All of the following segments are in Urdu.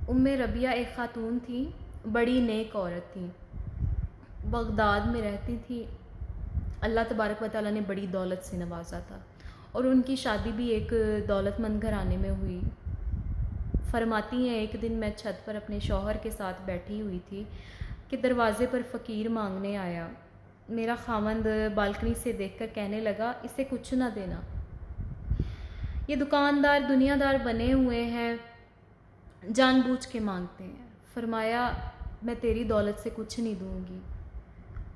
ام ربیہ ایک خاتون تھیں، بڑی نیک عورت تھیں، بغداد میں رہتی تھی۔ اللہ تبارک و تعالیٰ نے بڑی دولت سے نوازا تھا اور ان کی شادی بھی ایک دولت مند گھرانے میں ہوئی۔ فرماتی ہیں ایک دن میں چھت پر اپنے شوہر کے ساتھ بیٹھی ہوئی تھی کہ دروازے پر فقیر مانگنے آیا۔ میرا خاوند بالکنی سے دیکھ کر کہنے لگا، اسے کچھ نہ دینا، یہ دکاندار دنیا دار بنے ہوئے ہیں، جان بوجھ کے مانگتے ہیں۔ فرمایا، میں تیری دولت سے کچھ نہیں دوں گی،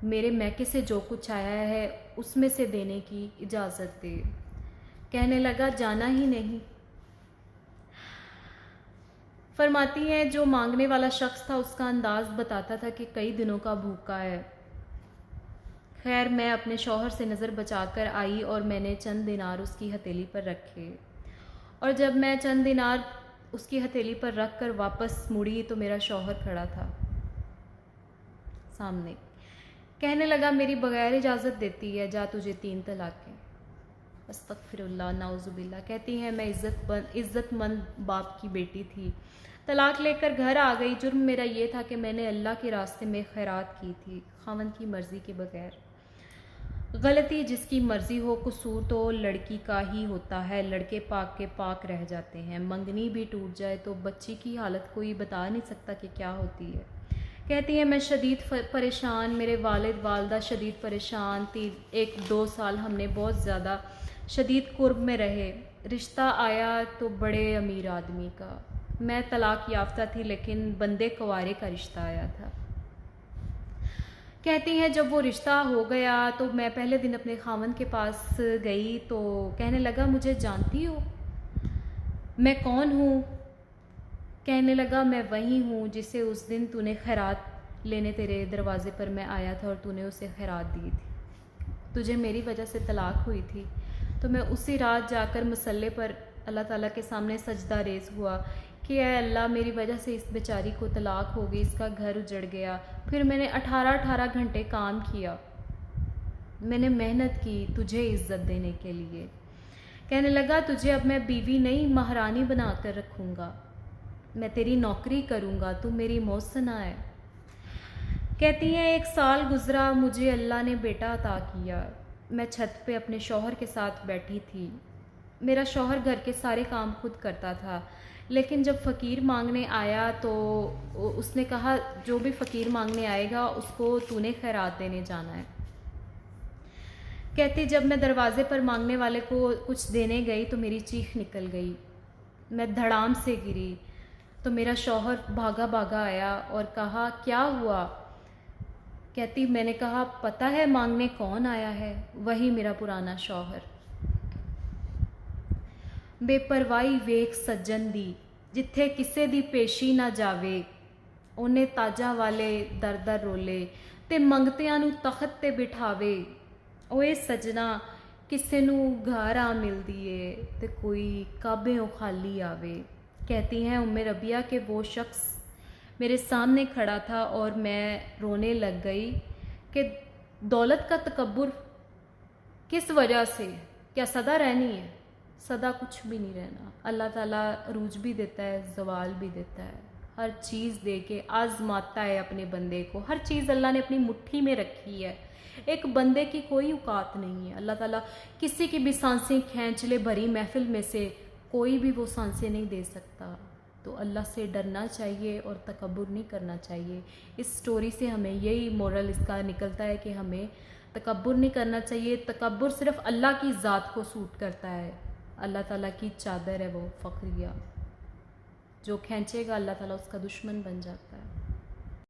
میرے میکے سے جو کچھ آیا ہے اس میں سے دینے کی اجازت دے۔ کہنے لگا، جانا ہی نہیں۔ فرماتی ہیں جو مانگنے والا شخص تھا اس کا انداز بتاتا تھا کہ کئی دنوں کا بھوکا ہے۔ خیر میں اپنے شوہر سے نظر بچا کر آئی اور میں نے چند دینار اس کی ہتھیلی پر رکھے، اور جب میں چند دینار اس کی ہتھیلی پر رکھ کر واپس مڑی تو میرا شوہر کھڑا تھا سامنے۔ کہنے لگا، میری بغیر اجازت دیتی ہے، جا تجھے 3 طلاقیں۔ استغفر اللہ، نعوذ باللہ۔ کہتی ہیں میں عزت مند باپ کی بیٹی تھی، طلاق لے کر گھر آ گئی۔ جرم میرا یہ تھا کہ میں نے اللہ کے راستے میں خیرات کی تھی، خاوند کی مرضی کے بغیر۔ غلطی جس کی مرضی ہو، قصور تو لڑکی کا ہی ہوتا ہے، لڑکے پاک کے پاک رہ جاتے ہیں۔ منگنی بھی ٹوٹ جائے تو بچی کی حالت کوئی بتا نہیں سکتا کہ کیا ہوتی ہے۔ کہتی ہیں میں شدید پریشان، میرے والد والدہ شدید پریشان تھی۔ 1-2 سال ہم نے بہت زیادہ شدید کرب میں رہے۔ رشتہ آیا تو بڑے امیر آدمی کا۔ میں طلاق یافتہ تھی لیکن بندے کنوارے کا رشتہ آیا تھا۔ کہتی ہیں جب وہ رشتہ ہو گیا تو میں پہلے دن اپنے خاوند کے پاس گئی تو کہنے لگا، مجھے جانتی ہو؟ میں کون ہوں؟ کہنے لگا، میں وہی ہوں جسے اس دن تو نے خیرات لینے تیرے دروازے پر میں آیا تھا اور تو نے اسے خیرات دی تھی۔ تجھے میری وجہ سے طلاق ہوئی تھی تو میں اسی رات جا کر مصلے پر اللہ تعالیٰ کے سامنے سجدہ ریز ہوا کہ اے اللہ، میری وجہ سے اس بیچاری کو طلاق ہو گئی، اس کا گھر اجڑ گیا۔ پھر میں نے 18 گھنٹے کام کیا، میں نے محنت کی تجھے عزت دینے کے لیے۔ کہنے لگا، تجھے اب میں بیوی نہیں مہرانی بنا کر رکھوں گا، میں تیری نوکری کروں گا، تو میری محسنہ ہے۔ کہتی ہیں 1 سال گزرا، مجھے اللہ نے بیٹا عطا کیا۔ میں چھت پہ اپنے شوہر کے ساتھ بیٹھی تھی۔ میرا شوہر گھر کے سارے کام خود کرتا تھا، لیکن جب فقیر مانگنے آیا تو اس نے کہا جو بھی فقیر مانگنے آئے گا اس کو تو نے خیرات دینے جانا ہے۔ کہتی جب میں دروازے پر مانگنے والے کو کچھ دینے گئی تو میری چیخ نکل گئی، میں دھڑام سے گری تو میرا شوہر بھاگا بھاگا آیا اور کہا، کیا ہوا؟ کہتی میں نے کہا، پتہ ہے مانگنے کون آیا ہے؟ وہی میرا پرانا شوہر۔ بے پرواہی ویکھ سجن دی، جتھے کسے دی پیشی نہ جاوے، اونے تاجاں والے در در رولے تے منگتیاں نو تخت تے بٹھاوے۔ اوے سجنا کسے نو گھر آ ملدی اے تے کوئی کعبیوں خالی آوے۔ کہتی ہیں ام ربیہ کہ وہ شخص میرے سامنے کھڑا تھا اور میں رونے لگ گئی کہ دولت کا تکبر کس وجہ سے؟ کیا سدا رہنی ہے؟ سدا کچھ بھی نہیں رہنا۔ اللہ تعالیٰ عروج بھی دیتا ہے، زوال بھی دیتا ہے، ہر چیز دے کے آزماتا ہے اپنے بندے کو۔ ہر چیز اللہ نے اپنی مٹھی میں رکھی ہے، ایک بندے کی کوئی اوقات نہیں ہے۔ اللہ تعالیٰ کسی کی بھی سانسیں کھینچ لے بھری محفل میں سے، کوئی بھی وہ سانسیں نہیں دے سکتا۔ تو اللہ سے ڈرنا چاہیے اور تکبر نہیں کرنا چاہیے۔ اس سٹوری سے ہمیں یہی مورل اس کا نکلتا ہے کہ ہمیں تکبر نہیں کرنا چاہیے۔ تکبر صرف اللہ کی ذات کو سوٹ کرتا ہے، اللہ تعالیٰ کی چادر ہے وہ فخریہ، جو کھینچے گا اللہ تعالیٰ اس کا دشمن بن جاتا ہے۔